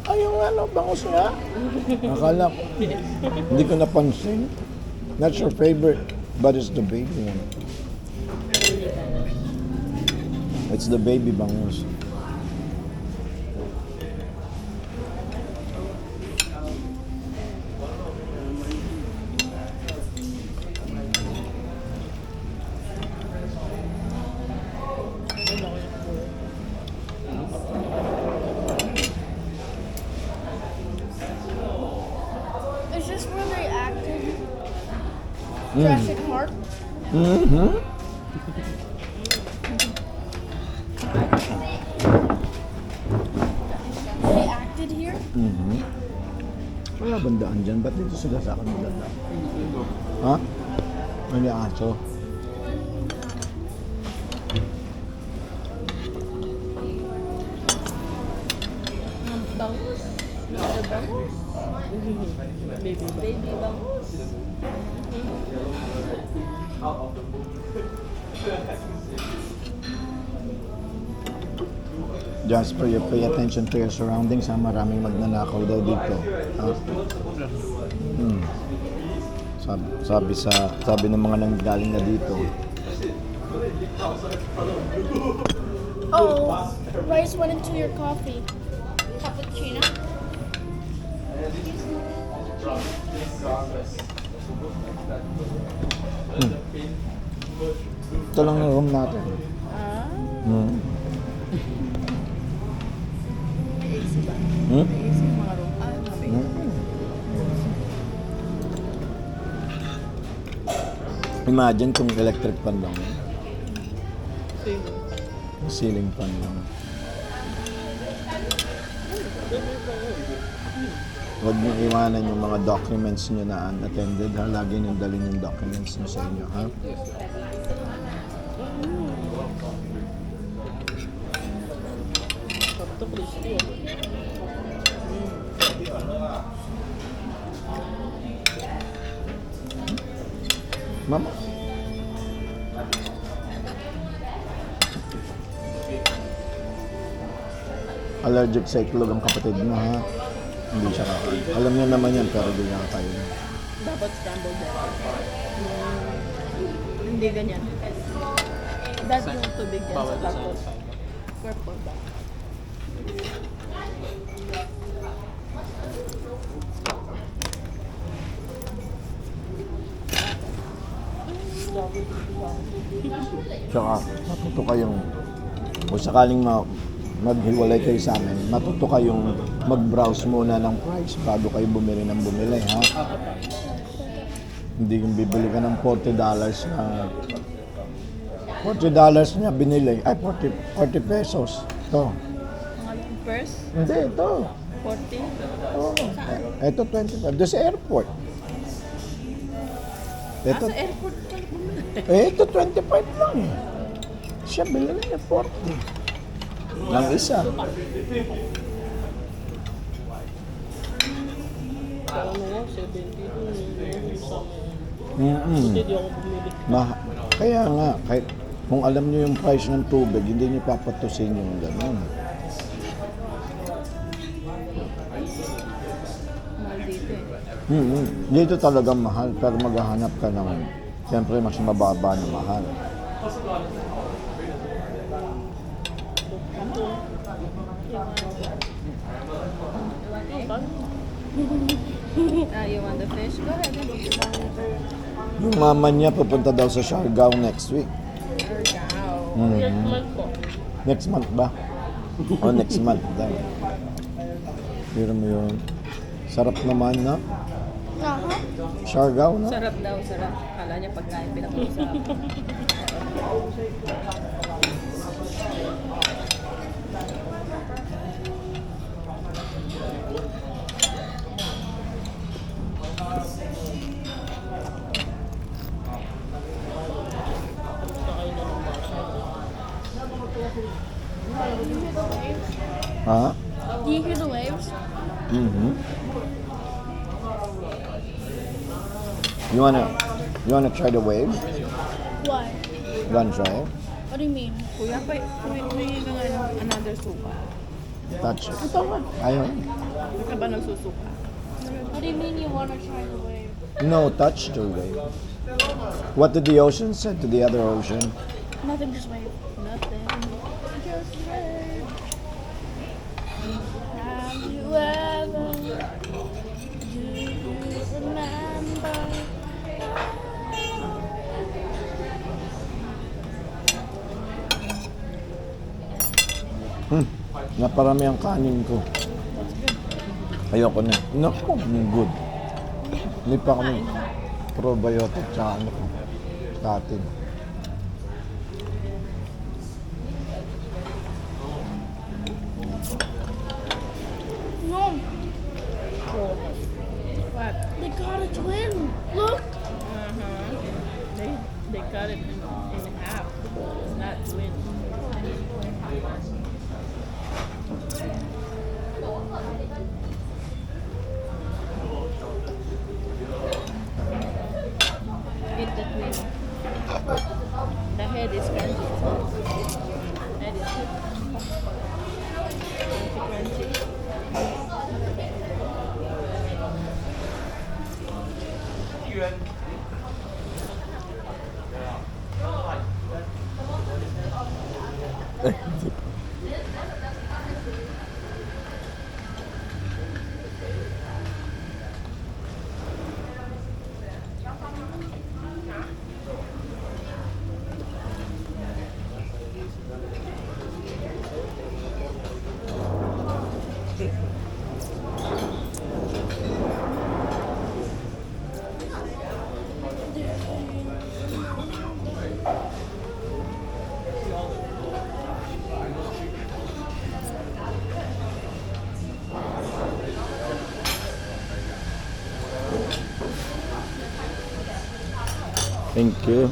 Ay, yung ano, bangus nga. Akala ko. Hindi ko napansin. Not your favorite, but it's the baby one. It's the baby bangus. Is this where they acted Jurassic Park? Mm-hmm. They acted here? Mm-hmm. Wala bandaan dyan. Ba't dito sila sa akin maganda? Ha? May aso. Bangus? The bangus? Baby bangus? Jasper, you pay attention to your surroundings. Ha? Maraming magnanakaw daw dito. Ha? Sabi ng mga nanggaling na dito. Oh, rice went into your coffee. Cappuccino? Ito lang yung room natin. Hmm. May AC ba? Hmm? May AC yung mga room. May Imagine kung electric fan lang. AC. Ceiling fan lang. Huwag niyo iwanan yung mga documents niyo na unattended, ha? Lagi niyo dalhin yung documents niyo sa inyo, ha? Mama? Allergic sa itlog ang kapatid mo, ha? Hindi siya kakain. Alam niya naman yan, pero hindi niya kakain. Dapat scrambled egg. Hindi ganyan. Dahil yung tubig yan sa tapos. Purple ba? Tsaka, matuto kayong, kung sakaling maghiwalay kayo sa amin, matuto kayong mag-browse muna ng price bago kayo bumili ng bumili, ha? Hindi yung bibili ka ng $40 na $40 niya binili, ay 40 pesos. Ito. Mga purse? Hindi, ito. 40? Oh, ito 25. Doon sa airport. Ito, Sa airport ka bumili. ito 25 lang eh. Siya bilhin niya 40. Ng isa. Ano nga, 70 dun. Mm-mm. Hindi ako bumili. Kaya nga, kahit kung alam niyo yung price ng tubig, hindi niyo papatusin yung gano'n. Mahal dito eh. Mm-hmm. Dito talagang mahal, pero maghahanap ka ng, siyempre, mas mababa na mahal. You want the fish? Go ahead and eat. Yung mama niya pupunta daw sa Siargao next week. Next month po. Next month ba? O next month daw. Pero mo yun. Sarap naman, na? Siargao, no? Sarap daw, sarap. Kala niya pagkain pinag-uusapan. Ha? Do you hear the waves? Mm-hmm. You wanna try the wave? Why? Wanna try it? What do you mean? Kuya, humingi ka nga ng another suka. Touch it. Ito nga. Ayaw. Hindi ka ba nagsusuka? What do you mean you want to try the wave? No, touch the wave. What did the ocean say to the other ocean? Nothing, just wave. Nothing. Just wave. Have you ever? Do you remember? Naparami ang kanin ko. Ayoko na. Naku, good. Hindi pa kami probiotic tsaka ano ko. Statin. No, What? they got a twin. Look. They cut it in half. It's not twin. Eat the twin. The head is crunchy. Head is crunchy. Thank you.